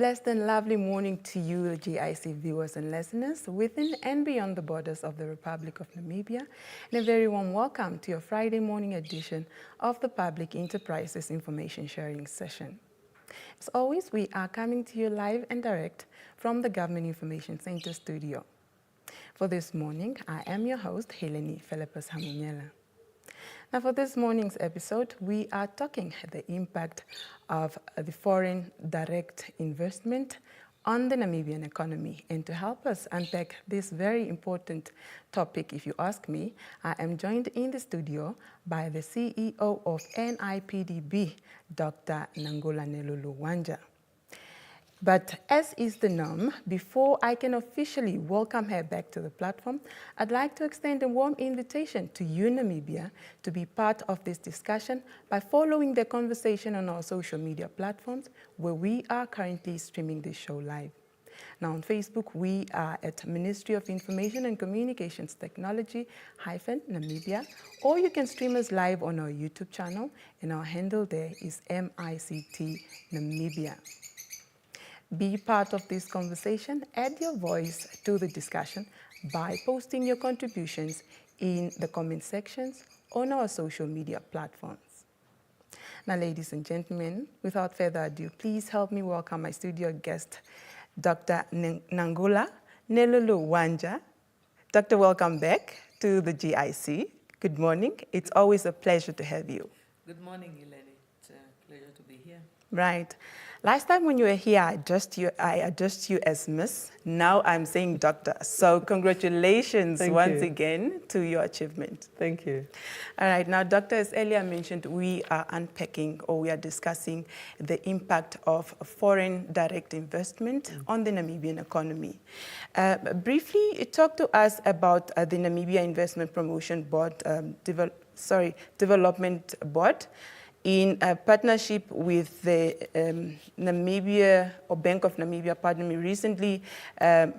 blessed and lovely morning to you, GIC viewers and listeners, within and beyond the borders of the Republic of Namibia, and a very warm welcome to your Friday morning edition of the Public Enterprises Information Sharing Session. As always, we are coming to you live and direct from the Government Information Center studio. For this morning, I am your host, Heleni Philippus Hamunyela. Now, for this morning's episode, we are talking the impact of the foreign direct investment on the Namibian economy. And to help us unpack this very important topic, if you ask me, I am joined in the studio by the CEO of NIPDB, Dr. Nangula Nelulu-Wanja. But as is the norm, before I can officially welcome her back to the platform, I'd like to extend a warm invitation to you, Namibia, to be part of this discussion by following the conversation on our social media platforms, where we are currently streaming this show live. Now on Facebook, we are at Ministry of Information and Communications Technology -Namibia, or you can stream us live on our YouTube channel, and our handle there is MICT Namibia. Be part of this conversation, add your voice to the discussion by posting your contributions in the comment sections on our social media platforms. Now, ladies and gentlemen, without further ado, please help me welcome my studio guest, Dr. Nangula Nelulu-Wanja. Doctor, welcome back to the GIC. Good morning. It's always a pleasure to have you. Good morning, Eleni. It's a pleasure to be here. Right. Last time when you were here, I addressed you as Miss. Now I'm saying Doctor. So congratulations once again to your achievement. Thank you. All right. Now, Doctor, as earlier mentioned, we are unpacking, or we are discussing the impact of foreign direct investment on the Namibian economy. Briefly, talk to us about the Namibia Investment Promotion Board, Development Board, in a partnership with the Namibia, or Bank of Namibia, pardon me, recently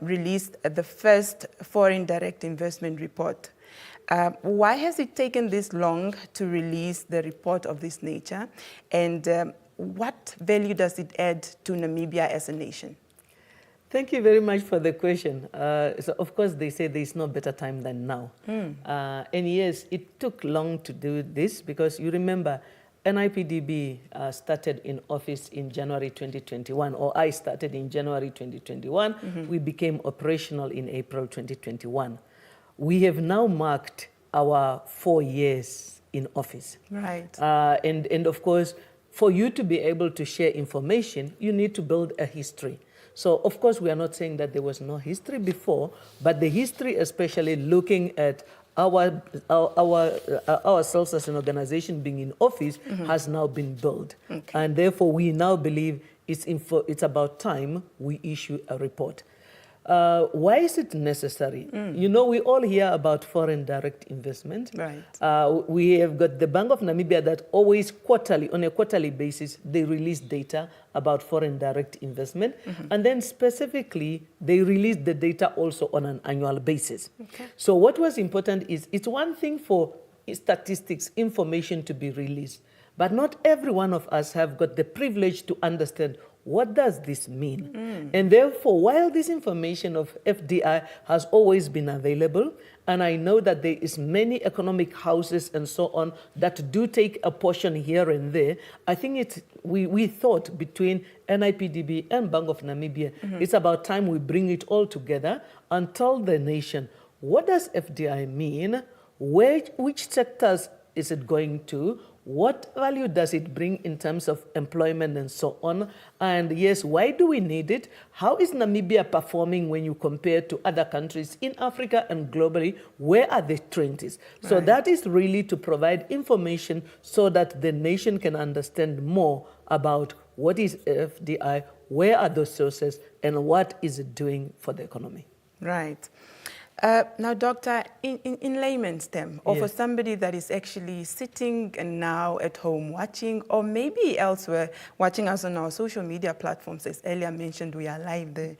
released the first foreign direct investment report. Why has it taken this long to release the report of this nature, and what value does it add to Namibia as a nation? Thank you very much for the question. So of course, they say there's no better time than now. And yes, it took long to do this because you remember, NIPDB started in office in January 2021, or I started in January 2021. We became operational in April 2021. We have now marked our 4 years in office. Right. And of course, for you to be able to share information, you need to build a history. So of course, we are not saying that there was no history before, but the history, especially looking at ourselves as an organization being in office, has now been built. And therefore, we now believe it's about time we issue a report. Why is it necessary? You know, we all hear about foreign direct investment. Right. We have got the Bank of Namibia that always quarterly, on a quarterly basis, they release data about foreign direct investment. And then specifically, they release the data also on an annual basis. So what was important is, it's one thing for statistics, information to be released, but not every one of us have got the privilege to understand what does this mean? And therefore, while this information of FDI has always been available, and I know that there is many economic houses and so on that do take a portion here and there, I think we thought between NIPDB and Bank of Namibia, it's about time we bring it all together and tell the nation, what does FDI mean? Which sectors is it going to? What value does it bring in terms of employment and so on? And yes, why do we need it? How is Namibia performing when you compare to other countries in Africa and globally? Where are the trends? So that is really to provide information so that the nation can understand more about what is FDI, where are those sources, and what is it doing for the economy. Right. Now, Doctor, in layman's term, or for somebody that is actually sitting and now at home watching, or maybe elsewhere watching us on our social media platforms, as earlier mentioned, we are live there,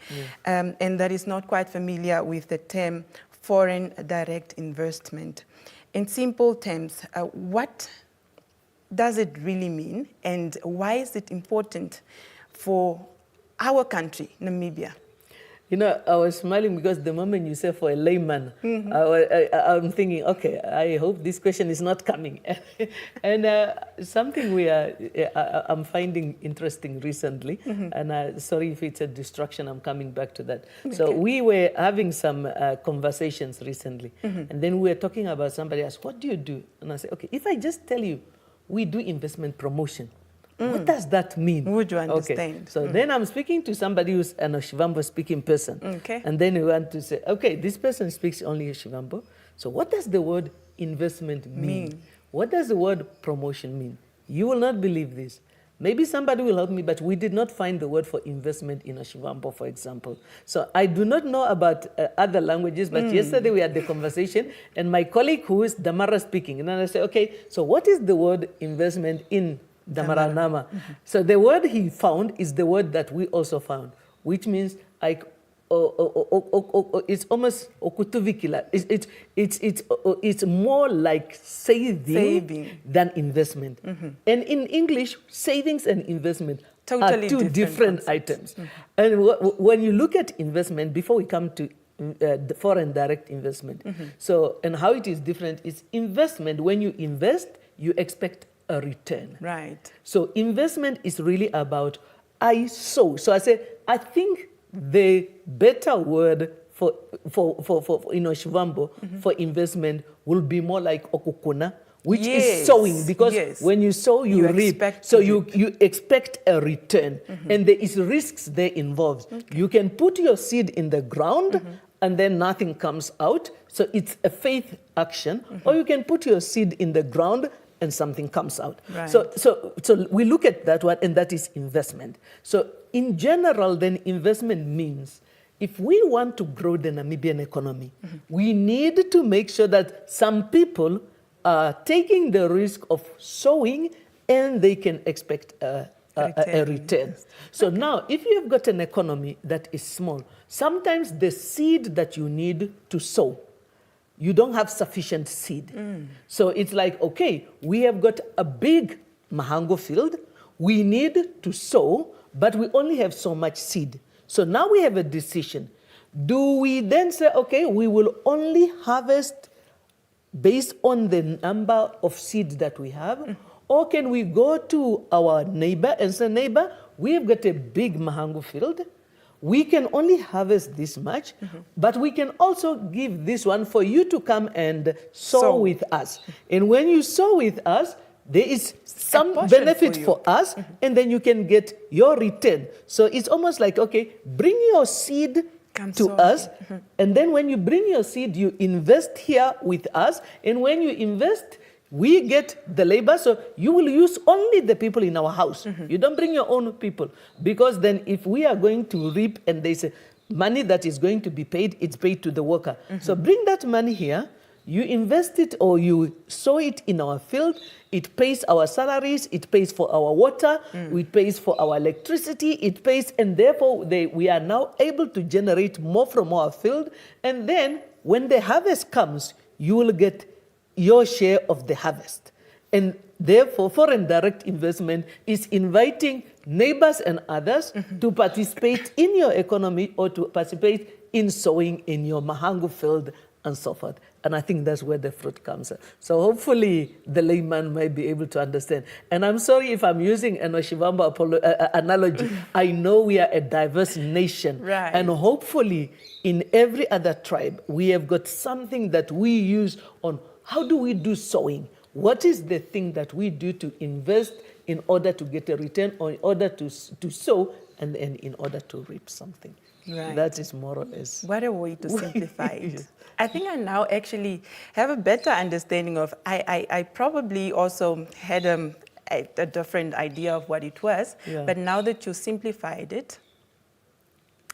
and that is not quite familiar with the term foreign direct investment. In simple terms, what does it really mean, and why is it important for our country, Namibia? You know, I was smiling because the moment you say for a layman, I'm thinking, okay, I hope this question is not coming. And something I'm finding interesting recently, and sorry if it's a distraction, I'm coming back to that. Okay. So we were having some conversations recently, and then we were talking about somebody else, what do you do? And I said, okay, if I just tell you, we do investment promotion. What does that mean? Would you understand? Okay. So then I'm speaking to somebody who's an Oshivambo speaking person. Okay. And then we want to say, okay, this person speaks only Oshivambo. So what does the word investment mean? What does the word promotion mean? You will not believe this. Maybe somebody will help me, but we did not find the word for investment in Oshivambo, for example. So I do not know about other languages, but yesterday we had the conversation, and my colleague who is Damara speaking, and then I said, okay, so what is the word investment in Damaranama? So the word he found is the word that we also found, which means like it's almost okutuvikila. It's more like saving than investment. And in English, savings and investment are two different items. And when you look at investment, before we come to the foreign direct investment, so and how it is different is investment. When you invest, you expect a return. Right. So investment is really about I sow. So I say, I think the better word for Shivambo for investment will be more like okukuna, which is sowing, because when you sow, you reap. So you expect a return, and there is risks there involved. You can put your seed in the ground, and then nothing comes out. So it's a faith action, or you can put your seed in the ground and something comes out. Right. So we look at that one, and that is investment. So in general, then investment means if we want to grow the Namibian economy, we need to make sure that some people are taking the risk of sowing and they can expect a return. So now, if you have got an economy that is small, sometimes the seed that you need to sow, you don't have sufficient seed. So it's like, okay, we have got a big mahango field. We need to sow, but we only have so much seed. So now we have a decision. Do we then say, okay, we will only harvest based on the number of seeds that we have? Or can we go to our neighbor and say, neighbor, we have got a big mahango field. We can only harvest this much, but we can also give this one for you to come and sow with us. And when you sow with us, there is some benefit for us, and then you can get your return. So it's almost like, okay, bring your seed to us, and then when you bring your seed, you invest here with us, and when you invest, we get the labor, so you will use only the people in our house. You don't bring your own people, because then if we are going to reap and there's money that is going to be paid, it's paid to the worker. So bring that money here, you invest it or you sow it in our field, it pays our salaries, it pays for our water, it pays for our electricity, it pays, and therefore we are now able to generate more from our field. And then when the harvest comes, you will get your share of the harvest. And therefore, foreign direct investment is inviting neighbors and others to participate in your economy or to participate in sowing in your mahango field and so forth. And I think that's where the fruit comes. So hopefully the layman might be able to understand. And I'm sorry if I'm using an Oshivambo analogy. I know we are a diverse nation. Right. And hopefully in every other tribe, we have got something that we use on how do we do sowing? What is the thing that we do to invest in order to get a return, or in order to sow, and in order to reap something? Right. That is more or less. What a way to simplify it. Yes. I think I now actually have a better understanding of, I probably also had a different idea of what it was, but now that you simplified it,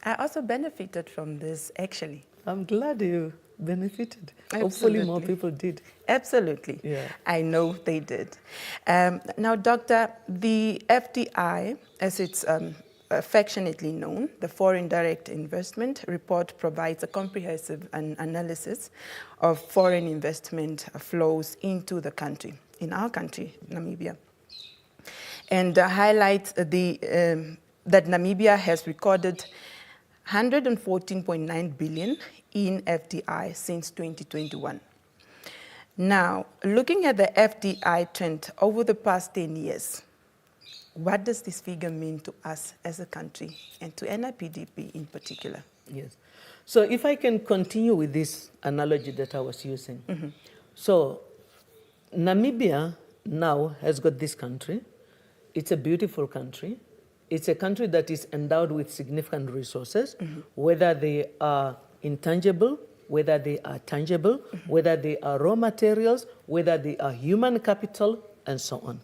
I also benefited from this actually. I'm glad you benefited. Absolutely. Hopefully more people did. Absolutely. Yeah. I know they did. Now, Doctor, the FDI, as it's affectionately known, the Foreign Direct Investment Report provides a comprehensive analysis of foreign investment flows into the country, in our country, Namibia, and highlights the that Namibia has recorded 114.9 billion in FDI since 2021. Now, looking at the FDI trend over the past 10 years, what does this figure mean to us as a country and to NIPDP in particular? Yes. So if I can continue with this analogy that I was using. So Namibia now has got this country. It's a beautiful country. It's a country that is endowed with significant resources, whether they are intangible, whether they are tangible, whether they are raw materials, whether they are human capital, and so on.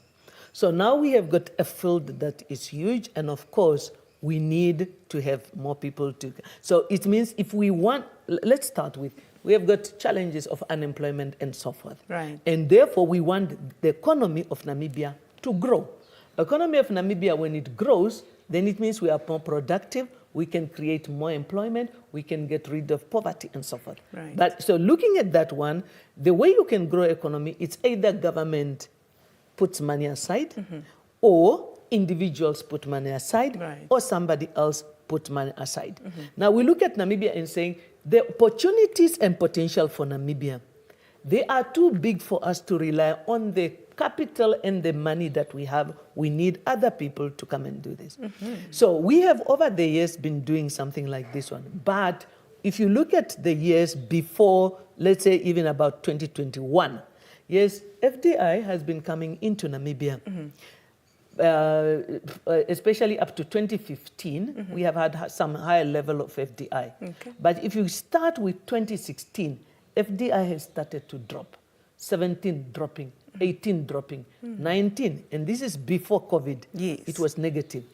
So now we have got a field that is huge, and of course, we need to have more people to. So it means if we want, let's start with, we have got challenges of unemployment and so forth. Right. And therefore, we want the economy of Namibia to grow. Economy of Namibia, when it grows, then it means we are more productive, we can create more employment, we can get rid of poverty and so forth. Right. But so looking at that one, the way you can grow economy, it's either government puts money aside, or individuals put money aside, Right. or somebody else put money aside. Now we look at Namibia and saying the opportunities and potential for Namibia, they are too big for us to rely on the capital and the money that we have. We need other people to come and do this. So we have over the years been doing something like this one. But if you look at the years before, let's say even about 2021, yes, FDI has been coming into Namibia. Especially up to 2015, we have had some higher level of FDI. Okay. But if you start with 2016, FDI has started to drop. 17 dropping, 18 dropping, 19, and this is before COVID. Yes. It was negative.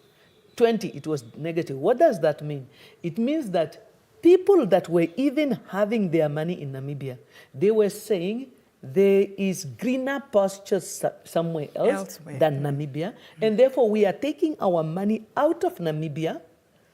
20, it was negative. What does that mean? It means that people that were even having their money in Namibia, they were saying there is greener pastures somewhere else Elsewhere. than Namibia, and therefore we are taking our money out of Namibia.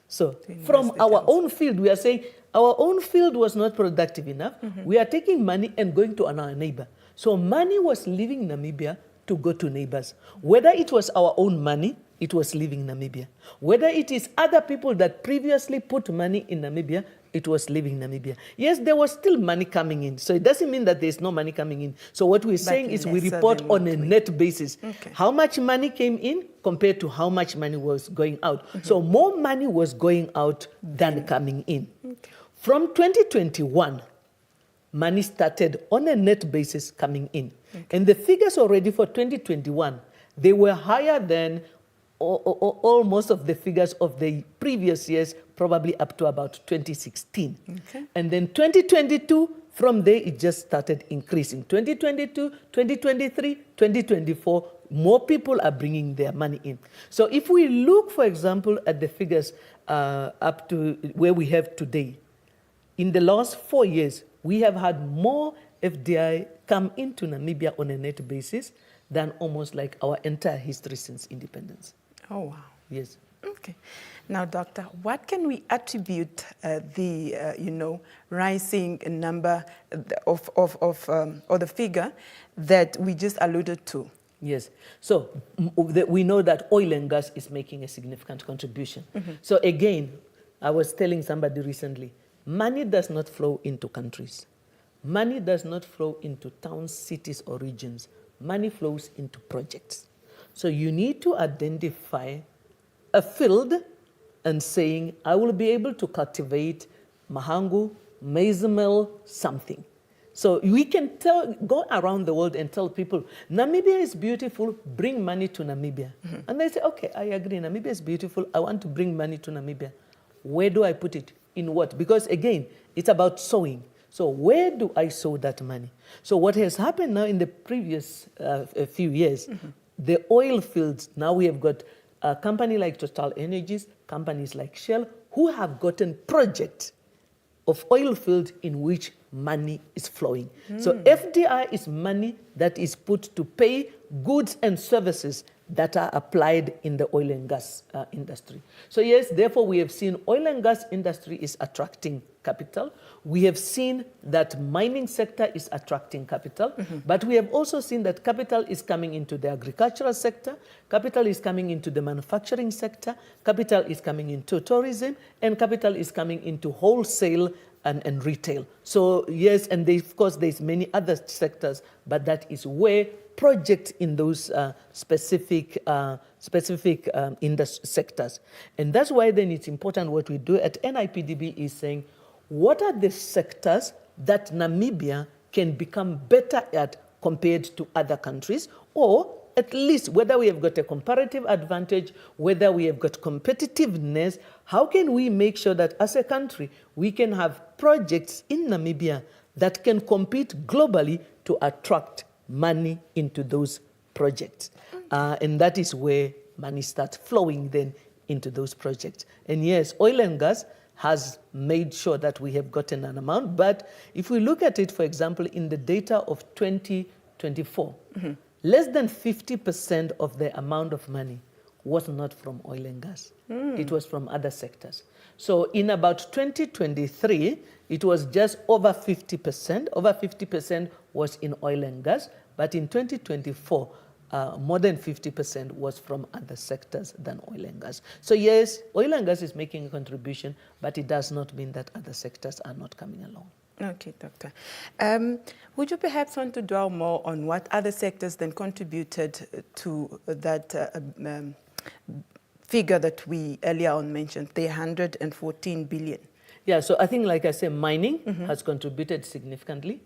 So from invest it our own field, we are saying our own field was not productive enough. We are taking money and going to our neighbor. So money was leaving Namibia to go to neighbors. Whether it was our own money, it was leaving Namibia. Whether it is other people that previously put money in Namibia, it was leaving Namibia. Yes, there was still money coming in. So it doesn't mean that there's no money coming in. So what we're saying is we lesser report than on what a we- net basis. Okay. How much money came in compared to how much money was going out. So more money was going out than coming in. From 2021, money started on a net basis coming in. And the figures already for 2021, they were higher than almost of the figures of the previous years, probably up to about 2016. Okay. And then 2022, from there it just started increasing. 2022, 2023, 2024, more people are bringing their money in. So if we look, for example, at the figures up to where we have today, in the last 4 years, we have had more FDI come into Namibia on a net basis than almost like our entire history since independence. Oh, wow. Yes. Okay. Now, Doctor, what can we attribute the rising number or the figure that we just alluded to? Yes. So we know that oil and gas is making a significant contribution. So again, I was telling somebody recently, money does not flow into countries. Money does not flow into towns, cities, or regions. Money flows into projects. So you need to identify a field and saying, I will be able to cultivate mahangu, maize meal, something. So we can go around the world and tell people, Namibia is beautiful, bring money to Namibia. And they say, okay, I agree, Namibia is beautiful, I want to bring money to Namibia. Where do I put it? In what? Because again, it's about sowing. So where do I sow that money? So what has happened now in the previous few years, the oil fields, now we have got a company like Total Energies, companies like Shell, who have gotten projects of oil fields in which money is flowing. So FDI is money that is put to pay goods and services that are applied in the oil and gas industry. So yes, therefore we have seen oil and gas industry is attracting capital. We have seen that mining sector is attracting capital, but we have also seen that capital is coming into the agricultural sector, capital is coming into the manufacturing sector, capital is coming into tourism, and capital is coming into wholesale and retail. So yes, and of course there's many other sectors, but that is where projects in those specific industry sectors. And that's why then it's important what we do at NIPDB is saying, what are the sectors that Namibia can become better at compared to other countries, or at least whether we have got a comparative advantage, whether we have got competitiveness, how can we make sure that as a country we can have projects in Namibia that can compete globally to attract money into those projects. And that is where money starts flowing then into those projects. And yes, oil and gas has made sure that we have gotten an amount, but if we look at it, for example, in the data of 2024, less than 50% of the amount of money was not from oil and gas. It was from other sectors. So in about 2023, it was just over 50%. Over 50% was in oil and gas, but in 2024, more than 50% was from other sectors than oil and gas. So yes, oil and gas is making a contribution, but it does not mean that other sectors are not coming along. Okay, Doctor. Would you perhaps want to dwell more on what other sectors then contributed to that figure that we earlier on mentioned, the 114 billion? Yeah, so I think, like I said, mining has contributed significantly.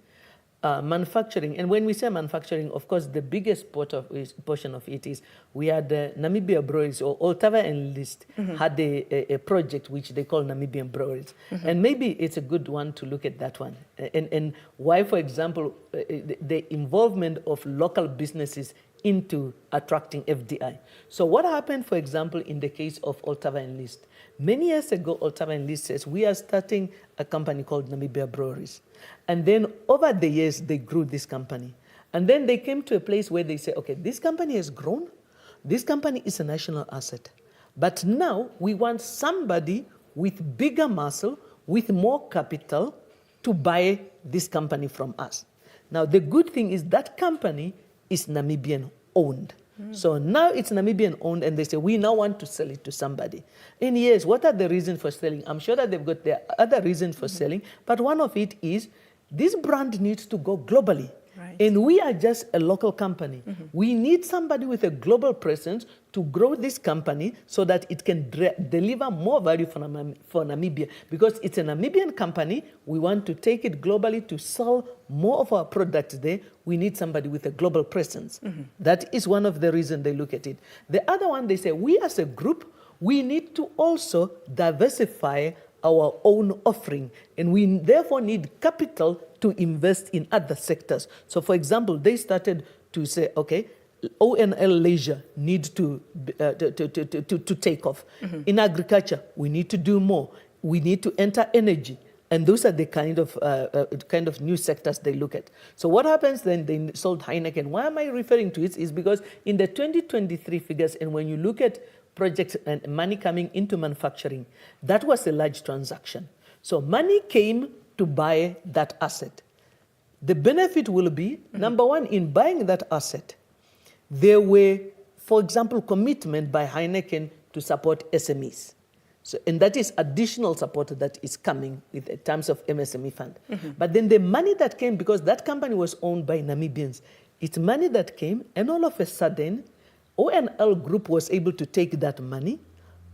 Manufacturing, and when we say manufacturing, of course, the biggest portion of it is we had Namibia Breweries, or Ottawa and List had a project which they call Namibian Breweries. And maybe it's a good one to look at that one. And why, for example, the involvement of local businesses into attracting FDI. So what happened, for example, in the case of Ottawa and List? Many years ago, Ottawa and List says, we are starting a company called Namibia Breweries. And then over the years, they grew this company. And then they came to a place where they say, okay, this company has grown. This company is a national asset. But now we want somebody with bigger muscle, with more capital to buy this company from us. Now, the good thing is that company is Namibian owned. So now it's Namibian owned, and they say, we now want to sell it to somebody. And yes, what are the reasons for selling? I'm sure that they've got their other reasons for selling, but one of it is this brand needs to go globally. Right. And we are just a local company. We need somebody with a global presence to grow this company so that it can deliver more value for Namibia. Because it's a Namibian company, we want to take it globally to sell more of our products there. We need somebody with a global presence. That is one of the reasons they look at it. The other one, they say, we as a group, we need to also diversify our own offering, and we therefore need capital to invest in other sectors. So, for example, they started to say, okay, ONL leisure needs to take off. In agriculture, we need to do more. We need to enter energy. And those are the kind of new sectors they look at. So what happens then, they sold Heineken. Why am I referring to it? Is because in the 2023 figures, and when you look at projects and money coming into manufacturing, that was a large transaction. So money came to buy that asset. The benefit will be, number one, in buying that asset, there were, for example, commitment by Heineken to support SMEs. So, and that is additional support that is coming in terms of MSME fund. But then the money that came, because that company was owned by Namibians, it's money that came, and all of a sudden, ONL Group was able to take that money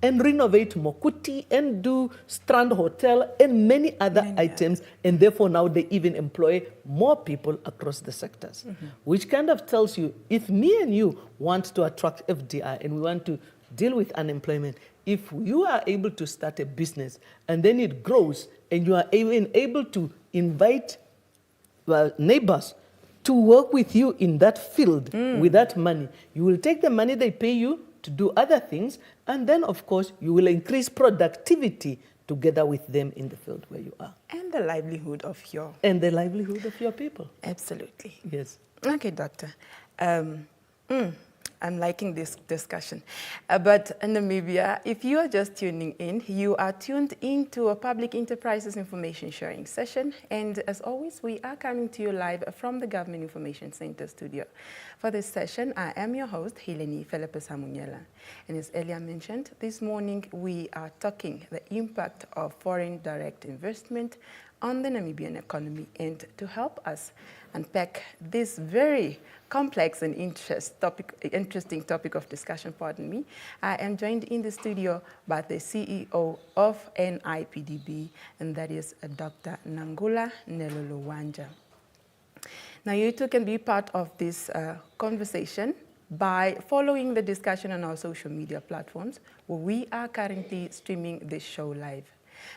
and renovate Mokuti and do Strand Hotel and many other items. And therefore now they even employ more people across the sectors, which kind of tells you, if me and you want to attract FDI and we want to deal with unemployment, if you are able to start a business and then it grows and you are even able to invite neighbors to work with you in that field with that money, you will take the money they pay you to do other things, and then, of course, you will increase productivity together with them in the field where you are. And the livelihood of your... And the livelihood of your people. Absolutely. Yes. Okay, Doctor. I'm liking this discussion. But in Namibia, if you are just tuning in, you are tuned into a public enterprises information sharing session. And as always, we are coming to you live from the Government Information Center studio. For this session, I am your host, Heleni Felipe-Samunyela. And as earlier mentioned, this morning we are talking the impact of foreign direct investment on the Namibian economy. And to help us unpack this very complex and interesting topic of discussion, pardon me, I am joined in the studio by the CEO of NIPDB, and that is Dr. Nangula Nelolowanja. Now, you too can be part of this conversation by following the discussion on our social media platforms, where we are currently streaming this show live.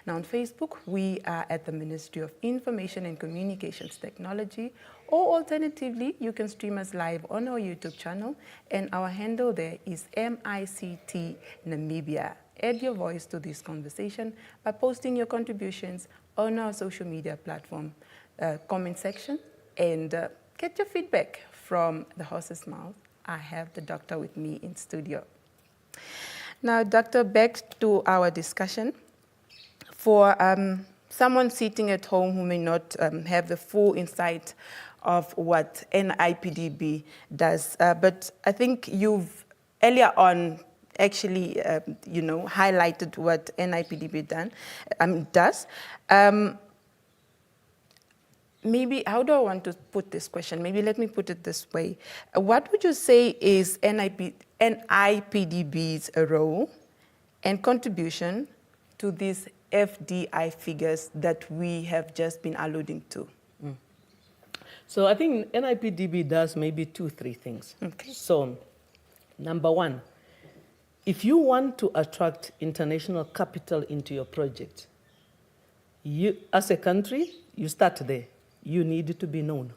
Now, on Facebook, we are at the Ministry of Information and Communications Technology, or alternatively, you can stream us live on our YouTube channel, and our handle there is MICT Namibia. Add your voice to this conversation by posting your contributions on our social media platform comment section, and get your feedback from the horse's mouth. I have the doctor with me in studio. Now, doctor, back to our discussion. For someone sitting at home who may not have the full insight of what NIPDB does, but I think you've earlier on actually, highlighted what NIPDB does. Maybe, how do I want to put this question? Maybe let me put it this way. What would you say is NIPDB's role and contribution to these FDI figures that we have just been alluding to? So I think NIPDB does maybe 2-3 things. Okay. So, number one, if you want to attract international capital into your project, you, as a country, you start there. You need to be known.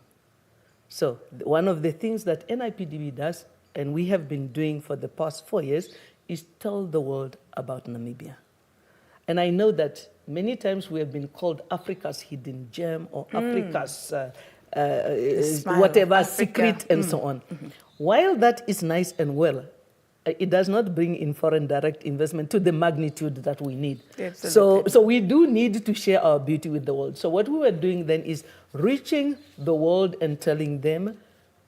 So one of the things that NIPDB does, and we have been doing for the past 4 years, is tell the world about Namibia. And I know that many times we have been called Africa's hidden gem or Africa's whatever, secret, and so on. While that is nice and well, it does not bring in foreign direct investment to the magnitude that we need. Absolutely. So we do need to share our beauty with the world. So what we were doing then is reaching the world and telling them,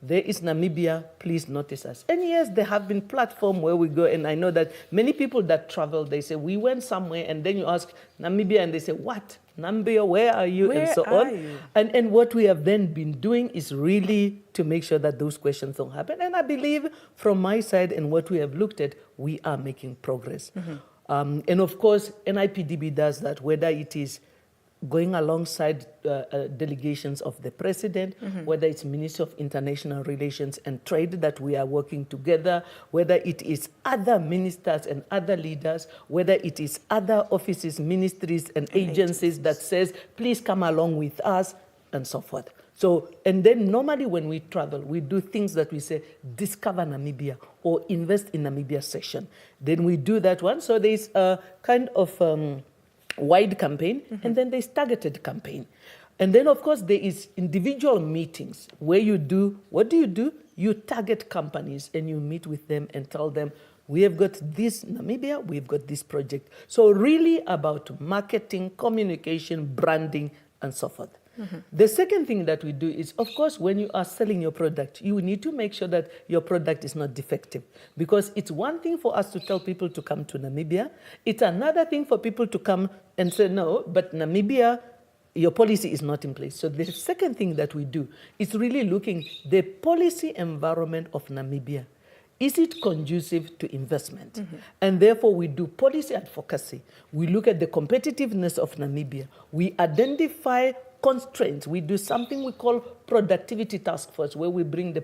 there is Namibia, please notice us. And yes, there have been platforms where we go, and I know that many people that travel, they say, we went somewhere, and then you ask Namibia, and they say, what? Namibia, where are you? Where and so are on. you? And what we have then been doing is really to make sure that those questions don't happen. And I believe from my side and what we have looked at, we are making progress. And of course, NIPDB does that, whether it is going alongside delegations of the president, whether it's Ministry of International Relations and Trade that we are working together, whether it is other ministers and other leaders, whether it is other offices, ministries and agencies that says, please come along with us, and so forth. So, and then normally when we travel, we do things that we say, discover Namibia or invest in Namibia session. Then we do that one. So there's a kind of wide campaign, and then there's targeted campaign. And then, of course, there is individual meetings where you do, what do? You target companies and you meet with them and tell them, we have got this Namibia, we've got this project. So really about marketing, communication, branding, and so forth. The second thing that we do is, of course, when you are selling your product, you need to make sure that your product is not defective. Because it's one thing for us to tell people to come to Namibia. It's another thing for people to come and say, no, but Namibia, your policy is not in place. So the second thing that we do is really looking the policy environment of Namibia. Is it conducive to investment? And therefore, we do policy advocacy. We look at the competitiveness of Namibia. We identify constraints. We do something we call productivity task force, where we bring the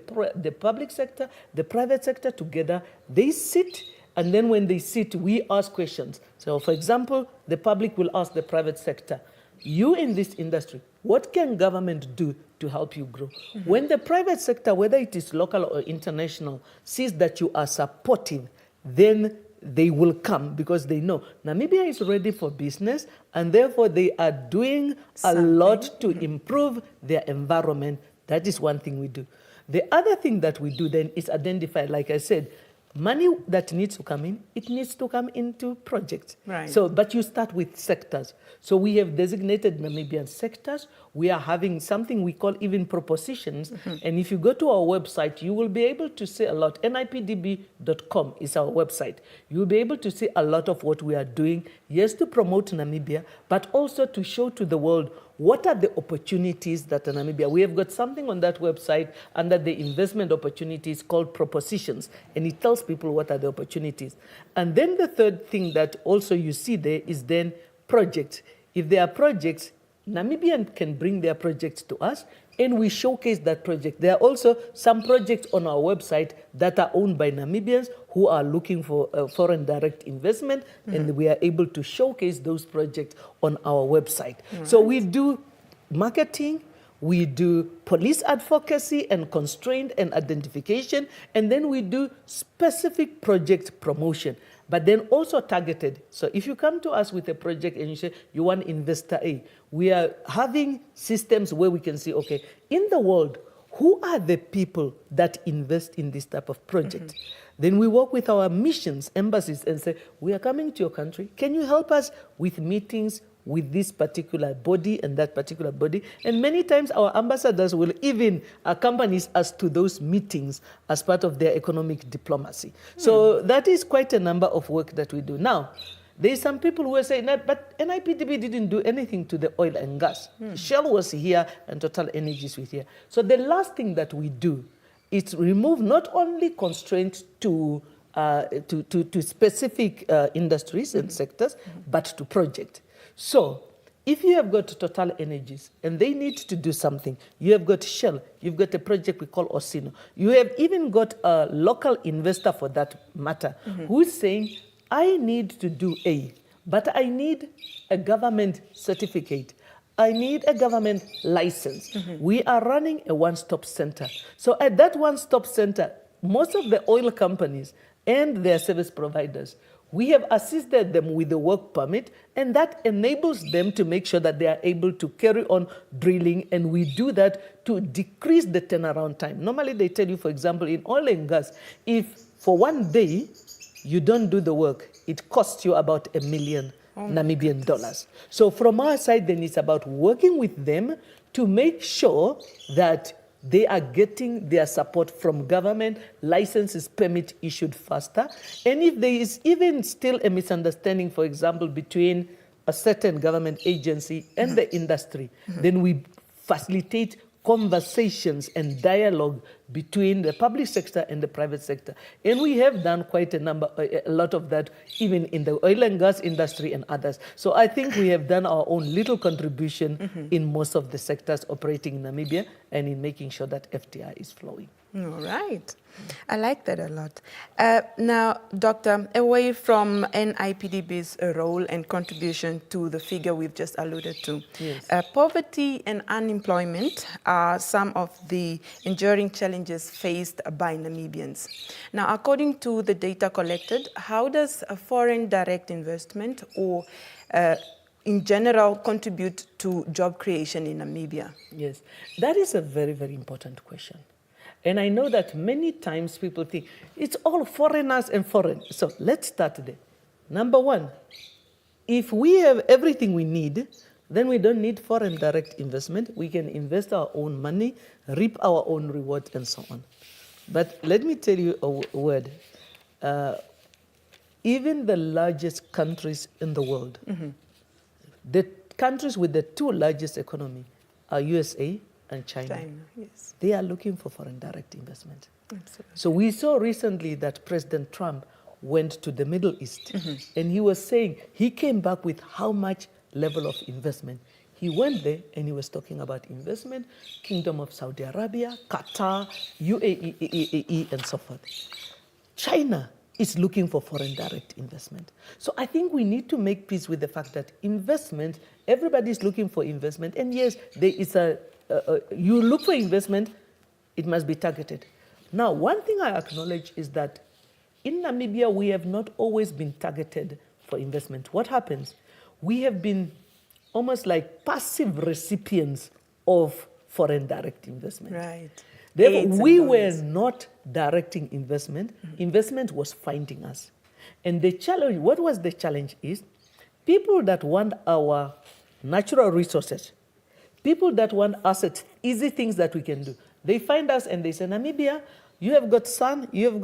public sector, the private sector together. They sit, and then when they sit, we ask questions. So, for example, the public will ask the private sector, you in this industry, what can government do to help you grow? When the private sector, whether it is local or international, sees that you are supportive, then they will come because they know Namibia is ready for business, and therefore they are doing a lot to improve their environment. That is one thing we do. The other thing that we do then is identify, like I said, money that needs to come in, it needs to come into projects. Right. So, but you start with sectors. So we have designated Namibian sectors. We are having something we call even propositions. And if you go to our website, you will be able to see a lot. nipdb.com is our website. You'll be able to see a lot of what we are doing, yes, to promote Namibia, but also to show to the world what are the opportunities that are Namibia. We have got something on that website under the investment opportunities called propositions, and it tells people what are the opportunities. And then the third thing that also you see there is then projects. If there are projects, Namibian can bring their projects to us, and we showcase that project. There are also some projects on our website that are owned by Namibians who are looking for foreign direct investment, and we are able to showcase those projects on our website. So we do marketing, we do police advocacy and constraint and identification, and then we do specific project promotion, but then also targeted. So if you come to us with a project and you say you want investor A, we are having systems where we can see, okay, in the world, who are the people that invest in this type of project? Then we work with our missions, embassies, and say, we are coming to your country. Can you help us with meetings with this particular body and that particular body? And many times our ambassadors will even accompany us to those meetings as part of their economic diplomacy. So that is quite a number of work that we do. Now, there's some people who are saying, no, but NIPDB didn't do anything to the oil and gas. Shell was here and Total Energies was here. So the last thing that we do is remove not only constraints to specific industries and sectors, but to project. So if you have got Total Energies and they need to do something, you have got Shell, you've got a project we call Osino. You have even got a local investor for that matter who's saying, I need to do A, but I need a government certificate. I need a government license. We are running a one-stop center. So at that one-stop center, most of the oil companies and their service providers, we have assisted them with the work permit, and that enables them to make sure that they are able to carry on drilling, and we do that to decrease the turnaround time. Normally they tell you, for example, in oil and gas, if for one day you don't do the work, it costs you about $1 million Namibian dollars. So from our side, then it's about working with them to make sure that they are getting their support from government, licenses, permit issued faster. And if there is even still a misunderstanding, for example, between a certain government agency and the industry, then we facilitate conversations and dialogue between the public sector and the private sector. And we have done quite a lot of that, even in the oil and gas industry and others. So I think we have done our own little contribution in most of the sectors operating in Namibia and in making sure that FDI is flowing. All right. I like that a lot. Now, Doctor, away from NIPDB's role and contribution to the figure we've just alluded to, yes. Poverty and unemployment are some of the enduring challenges faced by Namibians. Now, according to the data collected, how does a foreign direct investment or in general contribute to job creation in Namibia? Yes, that is a very, very important question. And I know that many times people think it's all foreigners and foreign. So let's start there. Number one, if we have everything we need, then we don't need foreign direct investment. We can invest our own money, reap our own reward, and so on. But let me tell you a word. Even the largest countries in the world, the countries with the two largest economy are USA and China. Yes. They are looking for foreign direct investment. Absolutely. So we saw recently that President Trump went to the Middle East, and he was saying he came back with how much level of investment. He went there and he was talking about investment, Kingdom of Saudi Arabia, Qatar, UAE, and so forth. China is looking for foreign direct investment. So I think we need to make peace with the fact that investment, everybody is looking for investment, and yes, there is you look for investment, it must be targeted. Now, one thing I acknowledge is that in Namibia, we have not always been targeted for investment. What happens? We have been almost like passive recipients of foreign direct investment. Right. Therefore, we were not directing investment. Investment was finding us. And the challenge, what was the challenge is, people that want our natural resources, people that want assets, easy things that we can do, they find us and they say, Namibia, you have got sun, you have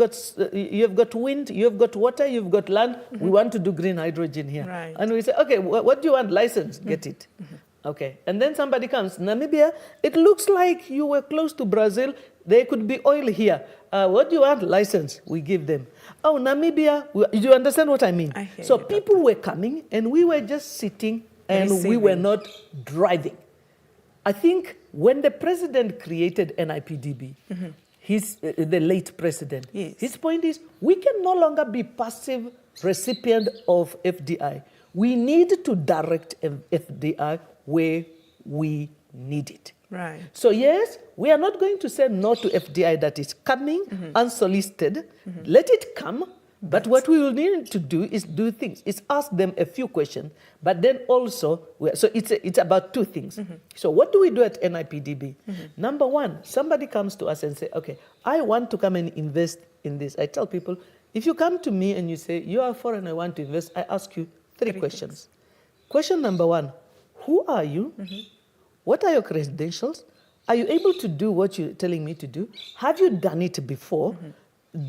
got wind, you have got water, you've got land. We want to do green hydrogen here. Right. And we say, okay, what do you want? License, get it. Okay, and then somebody comes, Namibia, it looks like you were close to Brazil. There could be oil here. What do you want? License, we give them. Oh, Namibia, do you understand what I mean? I hear so you, people were coming and we were just sitting and we were not driving. I think when the president created NIPDB, the late president, his point is we can no longer be passive recipient of FDI. We need to direct FDI where we need it. Right. So yes, we are not going to say no to FDI that is coming unsolicited. Let it come. But what we will need to do is do things. Is ask them a few questions. But then also, so it's about two things. So what do we do at NIPDB? Number one, somebody comes to us and say, okay, I want to come and invest in this. I tell people, if you come to me and you say, you are foreign, I want to invest, I ask you three questions. Question number one, who are you? What are your credentials? Are you able to do what you're telling me to do? Have you done it before?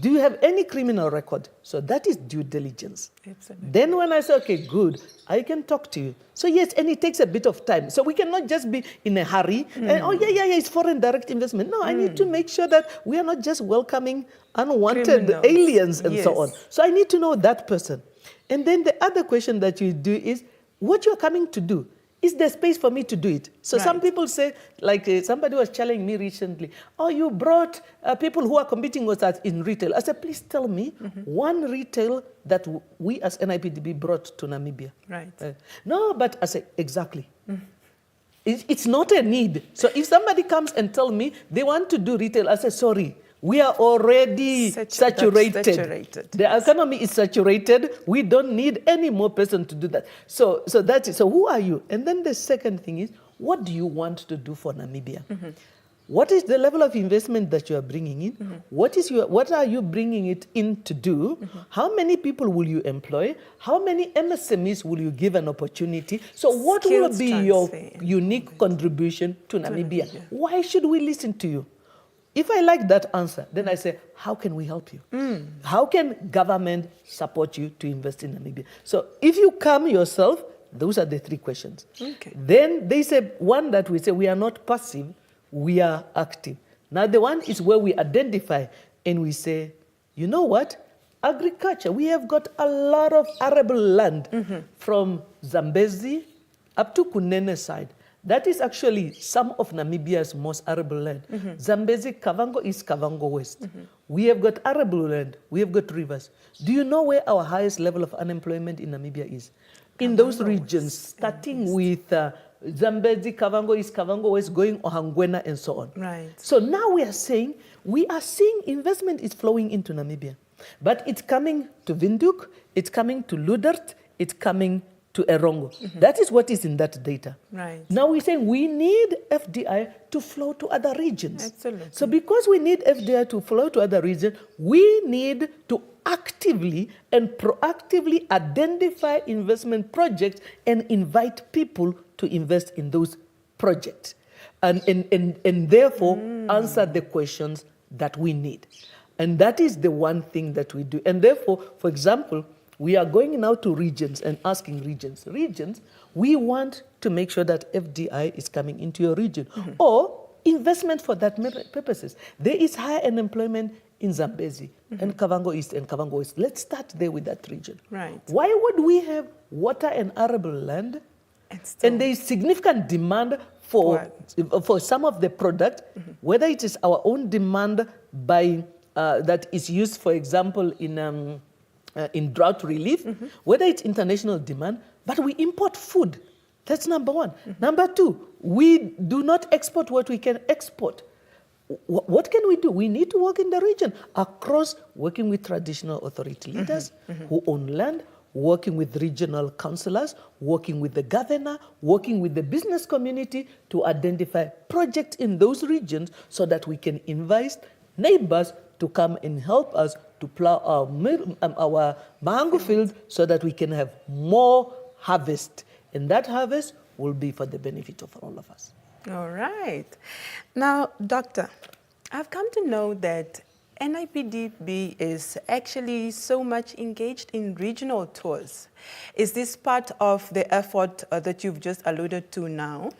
Do you have any criminal record? So that is due diligence. Absolutely. Then when I say, okay, good, I can talk to you. So yes, and it takes a bit of time. So we cannot just be in a hurry and, oh, yeah, it's foreign direct investment. No, I need to make sure that we are not just welcoming unwanted aliens and so on. So I need to know that person. And then the other question that you do is, what you're coming to do, is there space for me to do it? So some people say, like somebody was challenging me recently, oh, you brought people who are competing with us in retail. I said, please tell me one retail that we as NIPDB brought to Namibia. Right. No, but I said, exactly. It's not a need. So if somebody comes and tell me they want to do retail, I say, sorry. We are already saturated. The economy is saturated. We don't need any more person to do that. So that's it. So who are you? And then the second thing is, what do you want to do for Namibia? What is the level of investment that you are bringing in? What are you bringing it in to do? How many people will you employ? How many MSMEs will you give an opportunity? So what will be your unique contribution to Namibia? Why should we listen to you? If I like that answer, then I say, how can we help you? How can government support you to invest in Namibia? So if you come yourself, those are the three questions. Okay. Then they say, one that we say, we are not passive, we are active. Now the one is where we identify and we say, you know what? Agriculture, we have got a lot of arable land from Zambezi up to Kunene side. That is actually some of Namibia's most arable land. Zambezi, Kavango East, Kavango West. We have got arable land. We have got rivers. Do you know where our highest level of unemployment in Namibia is? In those regions, starting with Zambezi, Kavango East, Kavango West, going Ohangwena and so on. Right. So now we are seeing investment is flowing into Namibia. But it's coming to Windhoek, it's coming to Ludert, it's coming to Erongo. That is what is in that data. Right. Now we're saying we need FDI to flow to other regions. Absolutely. So because we need FDI to flow to other regions, we need to actively and proactively identify investment projects and invite people to invest in those projects. And therefore answer the questions that we need. And that is the one thing that we do. And therefore, for example, we are going now to regions and asking regions, we want to make sure that FDI is coming into your region or investment for that purposes. There is high unemployment in Zambezi and Kavango East and Kavango West. Let's start there with that region. Right. Why would we have water and arable land and there is significant demand for some of the product, whether it is our own demand by that is used, for example, in drought relief, whether it's international demand, but we import food. That's number one. Number two, we do not export what we can export. What can we do? We need to work in the region across working with traditional authority leaders who own land, working with regional councillors, working with the governor, working with the business community to identify projects in those regions so that we can invite neighbors to come and help us to plow our mango fields so that we can have more harvest. And that harvest will be for the benefit of all of us. All right. Now, Doctor, I've come to know that NIPDB is actually so much engaged in regional tours. Is this part of the effort that you've just alluded to now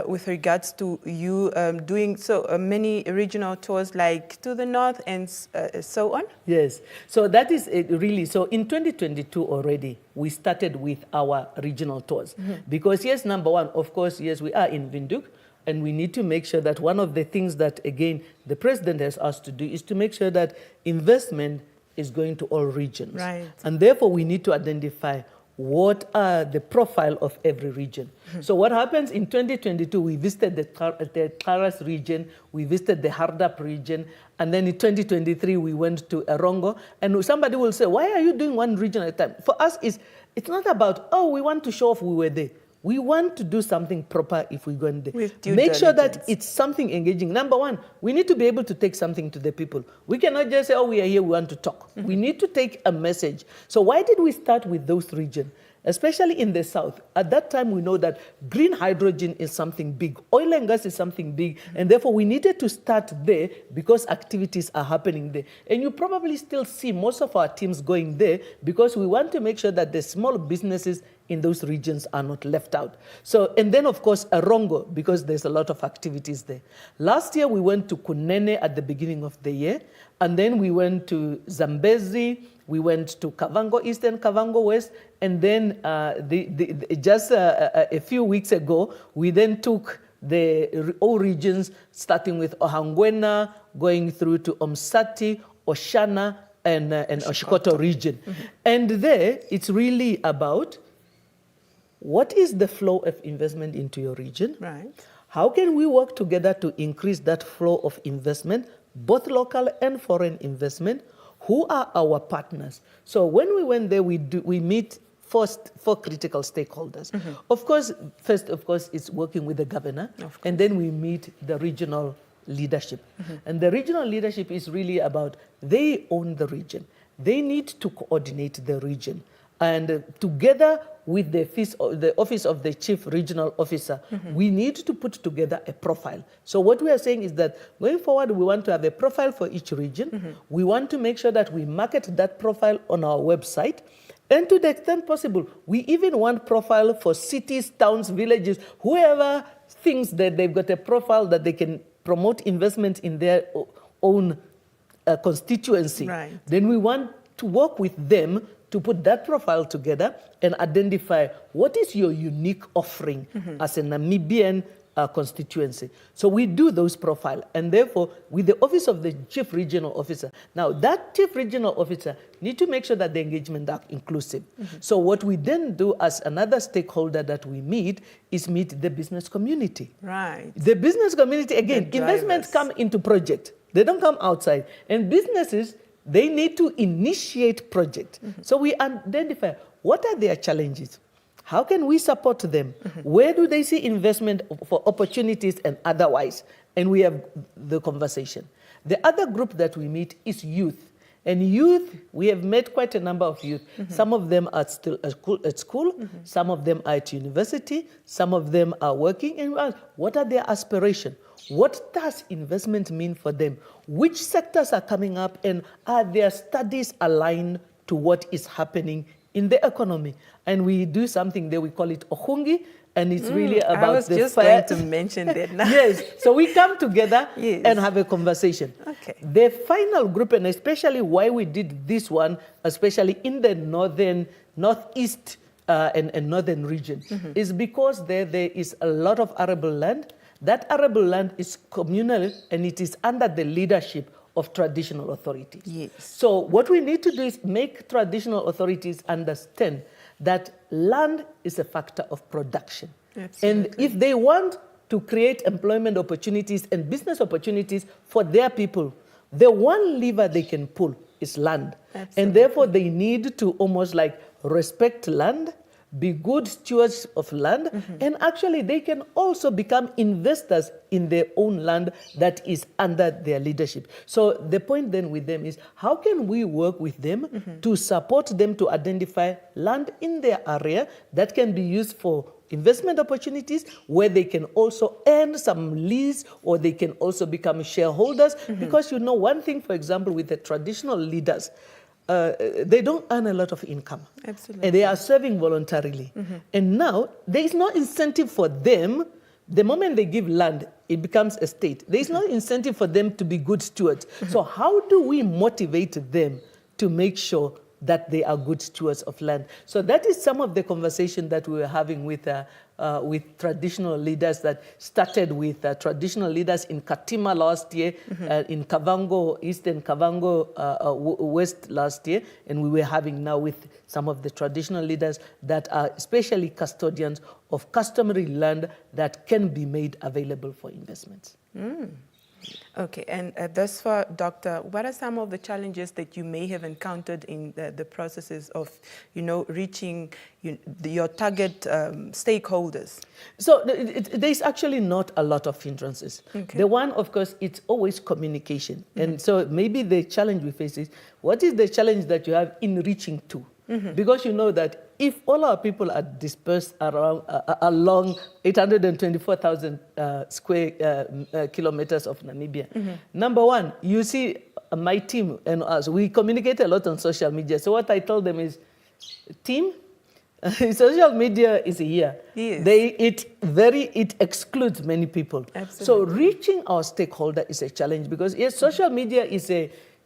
with regards to you doing so many regional tours like to the north and so on? Yes. So that is it really. So in 2022 already, we started with our regional tours. Because yes, number one, of course, yes, we are in Windhoek. And we need to make sure that one of the things that, again, the president has asked to do is to make sure that investment is going to all regions. Right. And therefore, we need to identify what are the profile of every region. So what happens in 2022, we visited the Karas region, we visited the Hardap region, and then in 2023, we went to Erongo. And somebody will say, why are you doing one region at a time? For us, it's not about, oh, we want to show off we were there. We want to do something proper if we go in there. Make sure that it's something engaging. Number one, we need to be able to take something to the people. We cannot just say, oh, we are here, we want to talk. We need to take a message. So why did we start with those regions? Especially in the south. At that time, we know that green hydrogen is something big. Oil and gas is something big. And therefore, we needed to start there because activities are happening there. And you probably still see most of our teams going there because we want to make sure that the small businesses in those regions are not left out. So, and then of course, Erongo, because there's a lot of activities there. Last year, we went to Kunene at the beginning of the year, and then we went to Zambezi, we went to Kavango East and Kavango West, and then just a few weeks ago, we then took all regions, starting with Ohangwena, going through to Omsati, Oshana, and Oshikoto region. And there, it's really about what is the flow of investment into your region? Right. How can we work together to increase that flow of investment, both local and foreign investment? Who are our partners? So when we went there, we meet first four critical stakeholders. Of course, first, of course, it's working with the governor, and then we meet the regional leadership. And the regional leadership is really about, they own the region. They need to coordinate the region. And together with the office of the Chief Regional Officer, we need to put together a profile. So what we are saying is that going forward, we want to have a profile for each region. We want to make sure that we market that profile on our website. And to the extent possible, we even want profile for cities, towns, villages, whoever thinks that they've got a profile that they can promote investment in their own constituency. Right. Then we want to work with them to put that profile together and identify what is your unique offering as a Namibian constituency. So we do those profiles, and therefore, with the office of the Chief Regional Officer, now that Chief Regional Officer need to make sure that the engagement are inclusive. So what we then do as another stakeholder that we meet is meet the business community. Right. The business community, again, investments come into project. They don't come outside. And businesses, they need to initiate projects. So we identify what are their challenges. How can we support them? Where do they see investment for opportunities and otherwise? And we have the conversation. The other group that we meet is youth. And youth, we have met quite a number of youth. Some of them are still at school. Some of them are at university. Some of them are working. And what are their aspirations? What does investment mean for them? Which sectors are coming up, and are their studies aligned to what is happening in the economy? And we do something there, we call it Ohungi, and it's really about I was just going to mention that now. Yes, so we come together and have a conversation. Okay. The final group, and especially why we did this one, especially in the northeast and northern region, is because there is a lot of arable land. That arable land is communal, and it is under the leadership of traditional authorities. Yes. So what we need to do is make traditional authorities understand that land is a factor of production. Absolutely. And if they want to create employment opportunities and business opportunities for their people, the one lever they can pull is land. Absolutely. And therefore, they need to almost like respect land, be good stewards of land, and actually they can also become investors in their own land that is under their leadership. So the point then with them is, how can we work with them to support them to identify land in their area that can be used for investment opportunities, where they can also earn some lease, or they can also become shareholders? Because you know, one thing, for example, with the traditional leaders, they don't earn a lot of income. Absolutely. And they are serving voluntarily. And now, there is no incentive for them. The moment they give land, it becomes a state. There is no incentive for them to be good stewards. So how do we motivate them to make sure that they are good stewards of land? So that is some of the conversation that we were having with traditional leaders, that started with traditional leaders in Katima last year, in Kavango, Eastern Kavango West last year, and we were having now with some of the traditional leaders that are especially custodians of customary land that can be made available for investments. Okay, and thus far, Doctor, what are some of the challenges that you may have encountered in the processes of, reaching your target stakeholders? So there's actually not a lot of hindrances. Okay. The one, of course, it's always communication. And so maybe the challenge we face is, what is the challenge that you have in reaching to? Because you know that if all our people are dispersed around along 824,000 square kilometers of Namibia, number one, you see my team and us, we communicate a lot on social media. So what I tell them is, team, social media is here. Yes. It excludes many people. Absolutely. So reaching our stakeholder is a challenge, because yes, social media is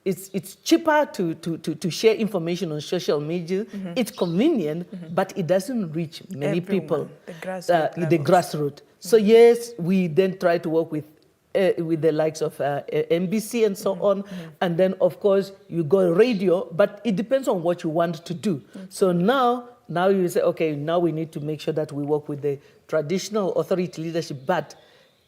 it's cheaper to share information on social media. It's convenient, but it doesn't reach many people. The grassroots. The grassroots. So yes, we then try to work with the likes of NBC and so on. And then, of course, you go radio, but it depends on what you want to do. So now you say, okay, now we need to make sure that we work with the traditional authority leadership, but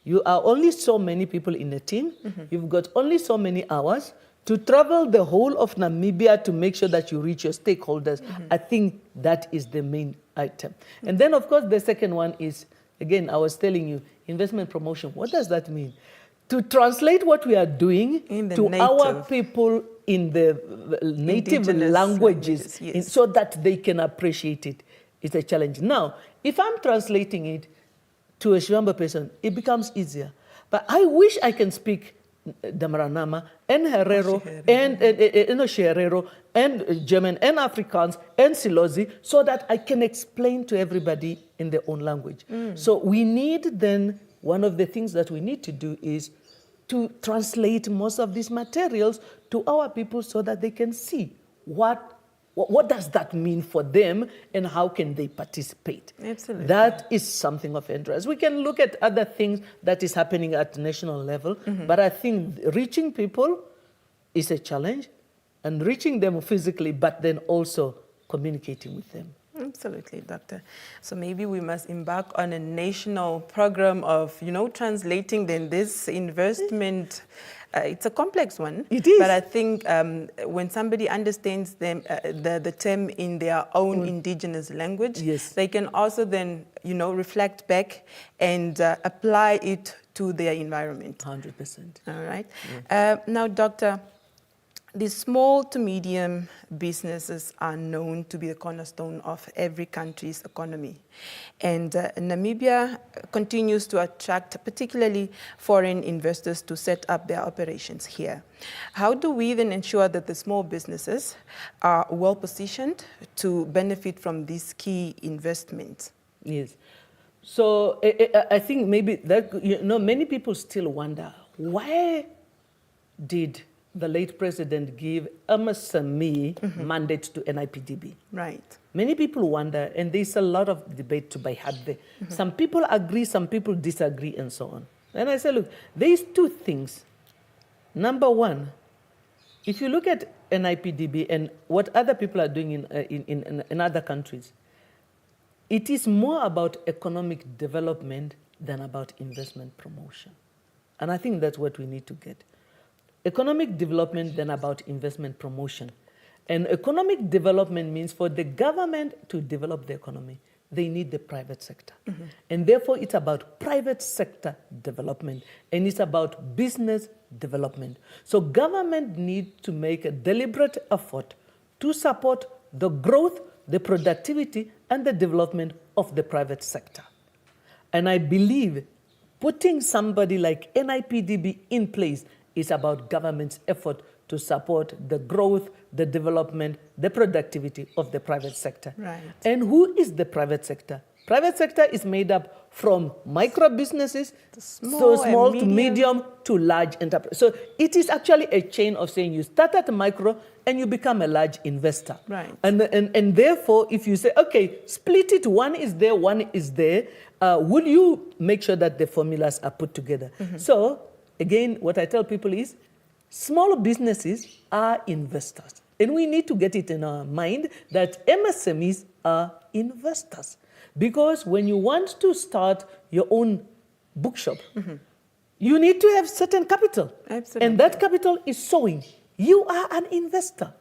you are only so many people in a team. You've got only so many hours to travel the whole of Namibia to make sure that you reach your stakeholders. I think that is the main item. And then, of course, the second one is, again, I was telling you, investment promotion. What does that mean? To translate what we are doing to our people in the native languages, yes, so that they can appreciate it, is a challenge. Now, if I'm translating it to a Shivamba person, it becomes easier. But I wish I can speak Damaranama and Herero and Sherero and German and Afrikaans and Silozi, so that I can explain to everybody in their own language. So we need then, one of the things that we need to do is to translate most of these materials to our people so that they can see what does that mean for them and how can they participate. Absolutely. That is something of interest. We can look at other things that is happening at national level, but I think reaching people is a challenge, and reaching them physically, but then also communicating with them. Absolutely, Doctor. So maybe we must embark on a national program of, translating then this investment. It's a complex one. It is. But I think when somebody understands the term in their own indigenous language, yes, they can also then, reflect back and apply it to their environment. 100%. All right. Yeah. Now, Doctor, the small to medium businesses are known to be the cornerstone of every country's economy. And Namibia continues to attract particularly foreign investors to set up their operations here. How do we then ensure that the small businesses are well positioned to benefit from these key investments? Yes. So I think maybe that, many people still wonder, why did the late president give MSME mandate to NIPDB? Right. Many people wonder, and there's a lot of debate to be had there. Some people agree, some people disagree, and so on. And I say, look, there's two things. Number one, if you look at NIPDB and what other people are doing in other countries, it is more about economic development than about investment promotion. And I think that's what we need to get. Economic development than about investment promotion. And economic development means for the government to develop the economy, they need the private sector. And therefore, it's about private sector development, and it's about business development. So government needs to make a deliberate effort to support the growth, the productivity, and the development of the private sector. And I believe putting somebody like NIPDB in place is about government's effort to support the growth, the development, the productivity of the private sector. Right. And who is the private sector? Private sector is made up from micro businesses, small to medium to large enterprise. So it is actually a chain of saying you start at micro and you become a large investor. Right. And therefore, if you say, okay, split it, one is there, will you make sure that the formulas are put together? So again, what I tell people is, small businesses are investors. And we need to get it in our mind that MSMEs are investors. Because when you want to start your own bookshop, you need to have certain capital. Absolutely. And that capital is sowing. You are an investor.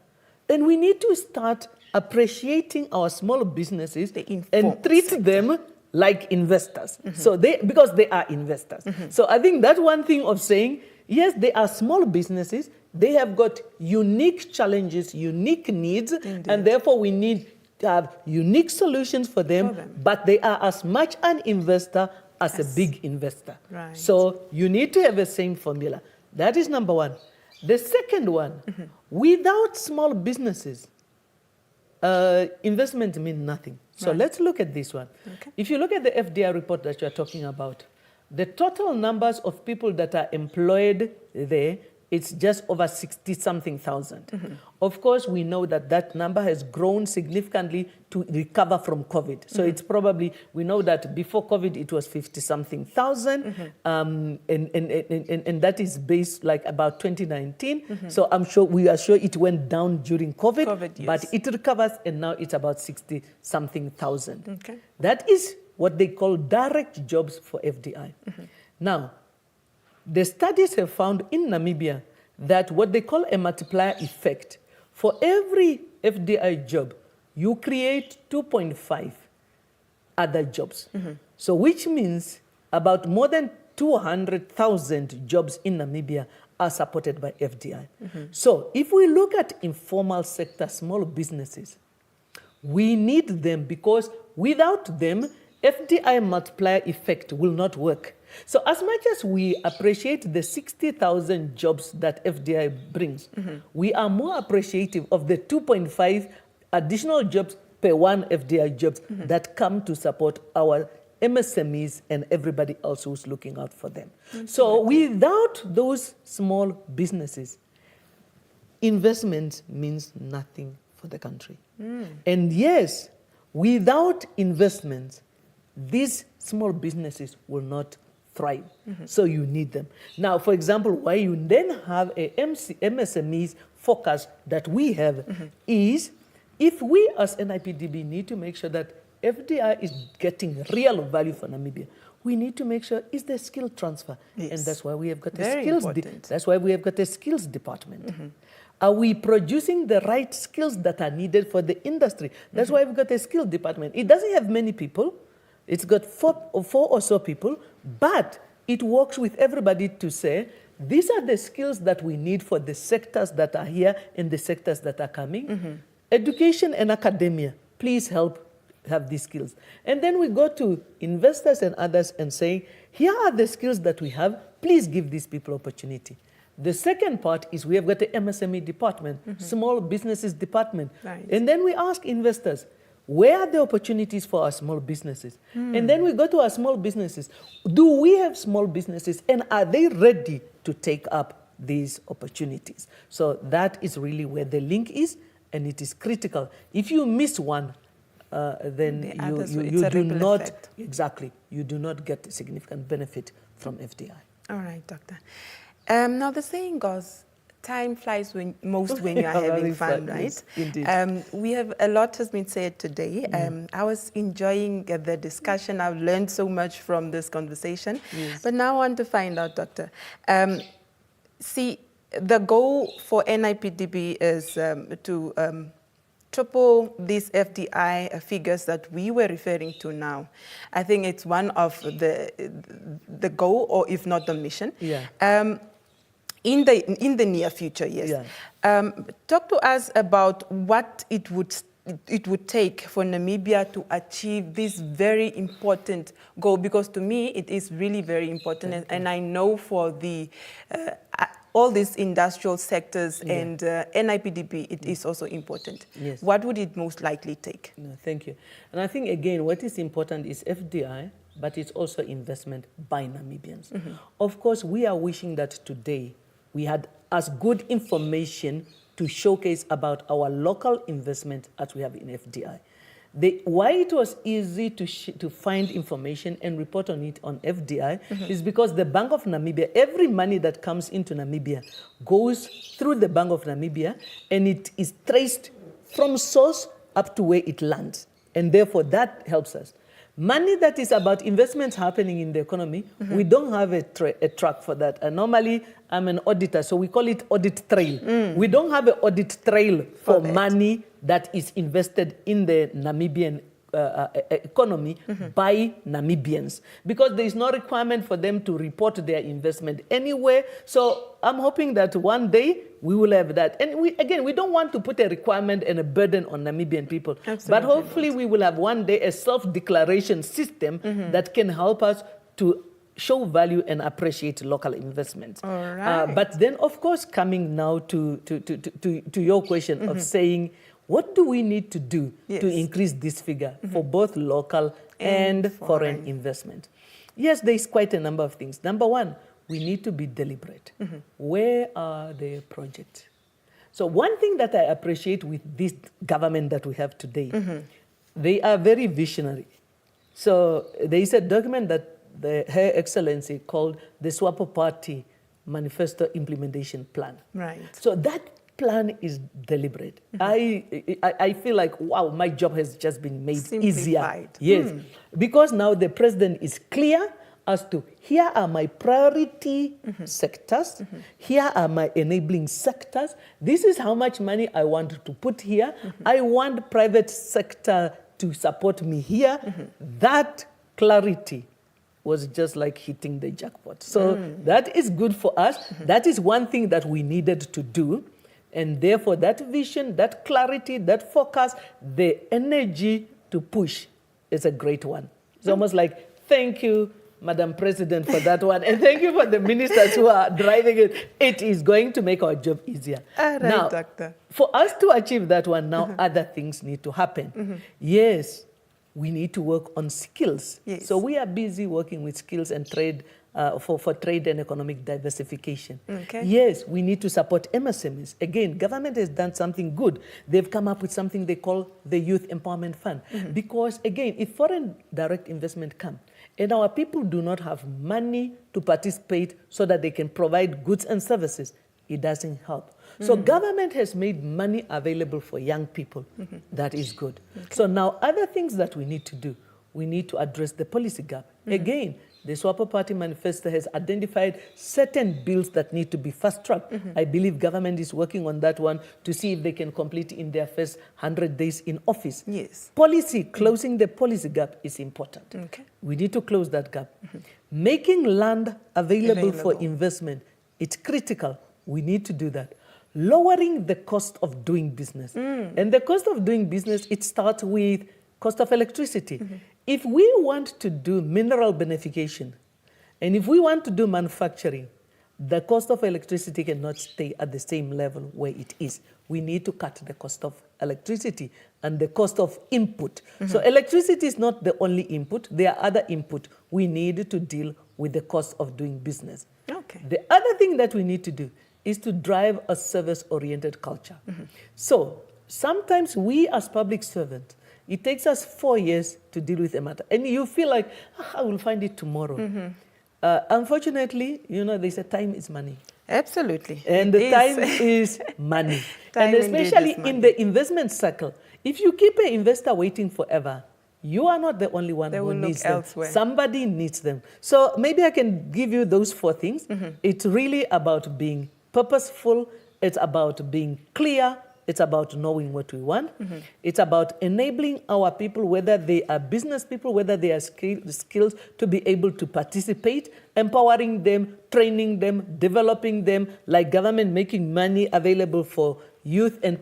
And we need to start appreciating our small businesses and treat them like investors. So because they are investors. So I think that's one thing of saying, yes, they are small businesses. They have got unique challenges, unique needs, and therefore we need to have unique solutions for them, but they are as much an investor as a big investor. Right. So you need to have the same formula. That is number one. The second one, without small businesses, investment means nothing. So let's look at this one. Okay. If you look at the FDI report that you're talking about, the total numbers of people that are employed there, it's just over 60-something thousand. Of course, we know that that number has grown significantly to recover from COVID. So it's probably, we know that before COVID, it was 50-something thousand. And that is based like about 2019. So we are sure it went down during COVID, but it recovers and now it's about 60-something thousand. Okay. That is what they call direct jobs for FDI. Now, the studies have found in Namibia that what they call a multiplier effect, for every FDI job, you create 2.5 other jobs. So which means about more than 200,000 jobs in Namibia are supported by FDI. So if we look at informal sector, small businesses, we need them because without them, FDI multiplier effect will not work. So as much as we appreciate the 60,000 jobs that FDI brings, we are more appreciative of the 2.5 additional jobs per one FDI jobs that come to support our MSMEs and everybody else who's looking out for them. So without those small businesses, investment means nothing for the country. And yes, without investment, these small businesses will not thrive. So you need them. Now, for example, why you then have a MSMEs focus that we have is if we as NIPDB need to make sure that FDI is getting real value for Namibia, we need to make sure is there skill transfer. And that's why we have got that's why we have got a skills department. Are we producing the right skills that are needed for the industry? That's why we've got a skills department. It doesn't have many people. It's got four or so people, but it works with everybody to say, these are the skills that we need for the sectors that are here and the sectors that are coming. Education and academia, please help have these skills. And then we go to investors and others and say, here are the skills that we have, please give these people opportunity. The second part is we have got the MSME department, small businesses department. And then we ask investors, where are the opportunities for our small businesses? And then we go to our small businesses. Do we have small businesses and are they ready to take up these opportunities? So that is really where the link is, and it is critical. If you miss one, then you do not, you do not get significant benefit from FDI. All right, Doctor. Now the saying goes, time flies most when you are having fun, right? Yes, indeed. We have a lot has been said today. I was enjoying the discussion. I've learned so much from this conversation. But now I want to find out, Doctor. See, the goal for NIPDB is to triple these FDI figures that we were referring to now. I think it's one of the goal, or if not the mission. Yeah. In the near future, yes. Yeah. Talk to us about what it would take for Namibia to achieve this very important goal, because to me it is really very important, and I know for the all these industrial sectors and NIPDB, it is also important. Yes. What would it most likely take? No, thank you. And I think, again, what is important is FDI, but it's also investment by Namibians. Of course, we are wishing that today we had as good information to showcase about our local investment as we have in FDI. Why it was easy to find information and report on it on FDI is because the Bank of Namibia, every money that comes into Namibia goes through the Bank of Namibia, and it is traced from source up to where it lands. And therefore, that helps us. Money that is about investments happening in the economy, we don't have a track for that. And normally, I'm an auditor, so we call it audit trail. We don't have an audit trail for money that is invested in the Namibian economy by Namibians, because there is no requirement for them to report their investment anywhere. So I'm hoping that one day we will have that. And we don't want to put a requirement and a burden on Namibian people. Absolutely. But hopefully we will have one day a self-declaration system that can help us to show value and appreciate local investments. All right. But then, of course, coming now to your question of saying, what do we need to do to increase this figure for both local and foreign investment? Yes, there is quite a number of things. Number one, we need to be deliberate. Where are the projects? So one thing that I appreciate with this government that we have today, they are very visionary. So there is a document that Her Excellency called the SWAPO Party Manifesto Implementation Plan. Right. So that plan is deliberate. I feel like, wow, my job has just been made easier. Yes, because now the president is clear as to, here are my priority sectors, here are my enabling sectors, this is how much money I want to put here, I want private sector to support me here. That clarity was just like hitting the jackpot. So that is good for us. That is one thing that we needed to do. And therefore, that vision, that clarity, that focus, the energy to push is a great one. It's almost like, thank you, Madam President, for that one. And thank you for the ministers who are driving it. It is going to make our job easier. All right, now, Doctor. For us to achieve that one, now other things need to happen. Yes, we need to work on skills. Yes. So we are busy working with skills and trade for trade and economic diversification. Okay. Yes, we need to support MSMEs. Again, government has done something good. They've come up with something they call the Youth Empowerment Fund. Because again, if foreign direct investment come and our people do not have money to participate so that they can provide goods and services, it doesn't help. So government has made money available for young people. That is good. Okay. So now other things that we need to do, we need to address the policy gap. Again, the SWAPO Party Manifesto has identified certain bills that need to be fast-tracked. I believe government is working on that one to see if they can complete in their first 100 days in office. Yes. Policy, closing the policy gap is important. Okay. We need to close that gap. Making land available for investment, it's critical. We need to do that. Lowering the cost of doing business. And the cost of doing business, it starts with cost of electricity. If we want to do mineral beneficiation, and if we want to do manufacturing, the cost of electricity cannot stay at the same level where it is. We need to cut the cost of electricity and the cost of input. So electricity is not the only input. There are other input. We need to deal with the cost of doing business. Okay. The other thing that we need to do is to drive a service-oriented culture. So sometimes we as public servants, it takes us 4 years to deal with a matter. And you feel like, I will find it tomorrow. Unfortunately, they say time is money. Absolutely. And the time is money. Time and especially is money. in the investment cycle, if you keep an investor waiting forever, you are not the only one who needs them. Elsewhere. Somebody needs them. So maybe I can give you those 4 things. It's really about being purposeful, it's about being clear, it's about knowing what we want. It's about enabling our people, whether they are business people, whether they are skills, to be able to participate, empowering them, training them, developing them, like government making money available for youth and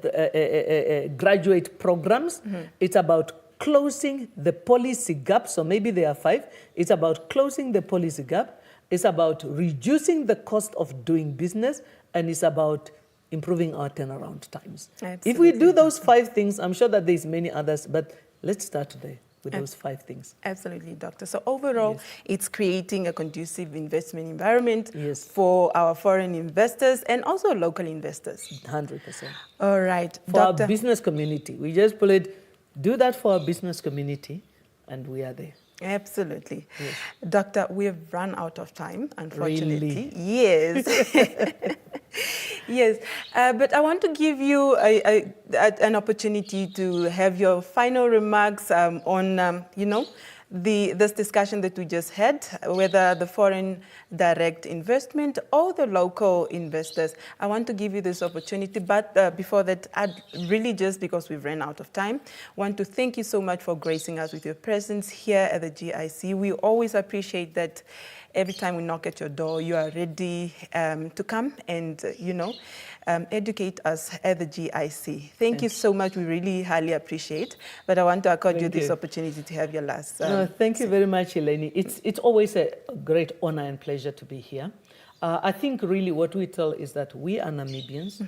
graduate programs. It's about closing the policy gap. So maybe there are 5. It's about closing the policy gap. It's about reducing the cost of doing business. And it's about improving our turnaround times. Absolutely. If we do those 5 things, I'm sure that there's many others, but let's start today with those 5 things. Absolutely, Doctor. So overall, it's creating a conducive investment environment Yes. for our foreign investors and also local investors. 100%. All right, For Doctor. our business community, we just pull it, do that for our business community, and we are there. Absolutely. Yes. Doctor, we have run out of time, unfortunately. Really? Yes. Yes. But I want to give you an opportunity to have your final remarks on, this discussion that we just had, whether the foreign direct investment or the local investors. I want to give you this opportunity, but before that, I'd really, just because we've run out of time, want to thank you so much for gracing us with your presence here at the GIC. We always appreciate that. Every time we knock at your door, you are ready to come and, educate us at the GIC. Thank you so much. We really highly appreciate. But I want to accord you this opportunity to have your last. Thank you very much, Eleni. It's always a great honor and pleasure to be here. I think really what we tell is that we are Namibians.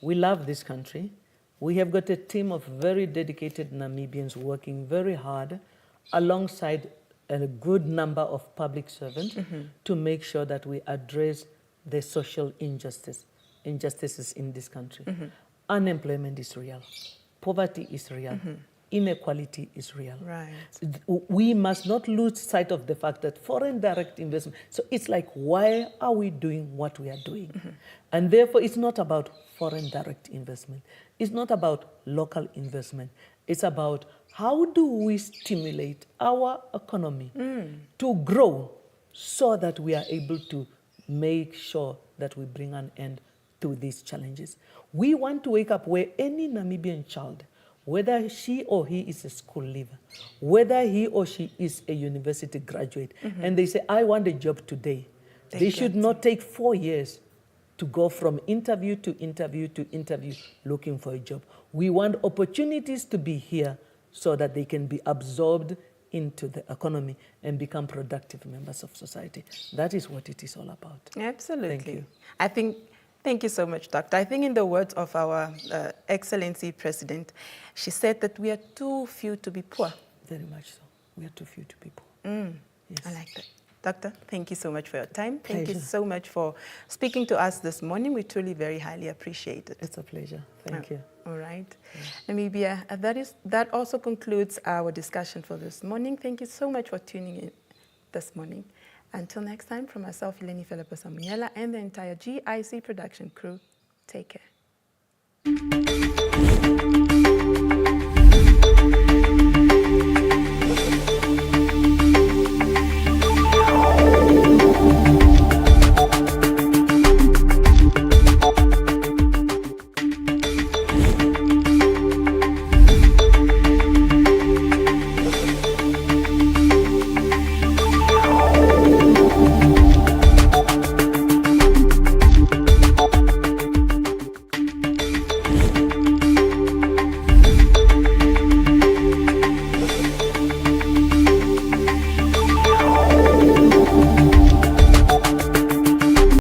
We love this country. We have got a team of very dedicated Namibians working very hard alongside a good number of public servants to make sure that we address the social injustices in this country. Unemployment is real. Poverty is real. Inequality is real. Right. We must not lose sight of the fact that foreign direct investment, so it's like, why are we doing what we are doing? And therefore, it's not about foreign direct investment. It's not about local investment. It's about how do we stimulate our economy to grow so that we are able to make sure that we bring an end to these challenges. We want to wake up where any Namibian child, whether she or he is a school leaver, whether he or she is a university graduate, and they say, I want a job today. They should not take 4 years to go from interview to interview to interview looking for a job. We want opportunities to be here so that they can be absorbed into the economy and become productive members of society. That is what it is all about. Absolutely. Thank you. Thank you so much, Doctor. I think in the words of our Excellency President, she said that we are too few to be poor. Very much so. We are too few to be poor. Yes. I like that. Doctor, thank you so much for your time. Pleasure. Thank you so much for speaking to us this morning. We truly very highly appreciate it. It's a pleasure. Thank you. All right. Namibia, that also concludes our discussion for this morning. Thank you so much for tuning in this morning. Until next time, from myself, Eleni Felipe Samuela, and the entire GIC production crew, take care.